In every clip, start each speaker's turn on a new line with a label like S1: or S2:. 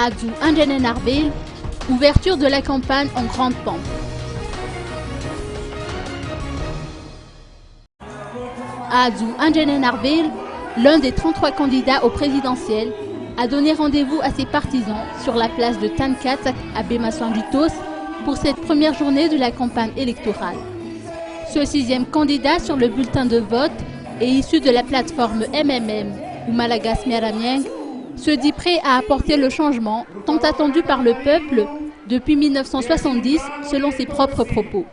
S1: Adjou Anjanenarville, ouverture de la campagne en grande pompe. Adjou Anjanenarville, l'un des 33 candidats au présidentiel, a donné rendez-vous à ses partisans sur la place de Tankat à Bemaswang-Dutos pour cette première journée de la campagne électorale. Ce 6e candidat sur le bulletin de vote est issu de la plateforme MMM ou Malagas Meramieng, se dit prêt à apporter le changement tant attendu par le peuple depuis 1970 selon ses propres propos.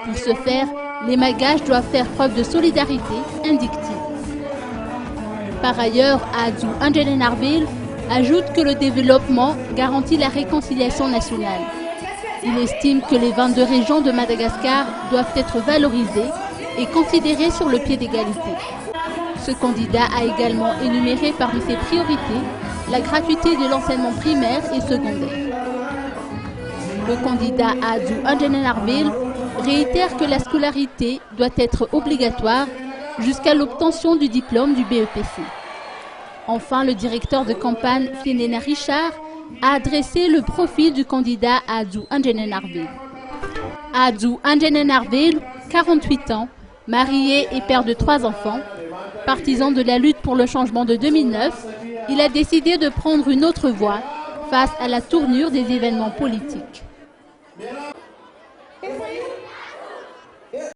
S1: Pour ce faire, les Magages doivent faire preuve de solidarité, indique-t-il. Par ailleurs, Adjou Anjanenarville ajoute que le développement garantit la réconciliation nationale. Il estime que les 22 régions de Madagascar doivent être valorisées et considérées sur le pied d'égalité. Ce candidat a également énuméré parmi ses priorités la gratuité de l'enseignement primaire et secondaire. Le candidat Adjou Anjanenarville réitère que la scolarité doit être obligatoire jusqu'à l'obtention du diplôme du BEPC. Enfin, le directeur de campagne, Finéna Richard, a adressé le profil du candidat Adjou Anjanenarville. Adjou Anjanenarville, 48 ans, marié et père de 3 enfants, partisan de la lutte pour le changement de 2009, il a décidé de prendre une autre voie face à la tournure des événements politiques.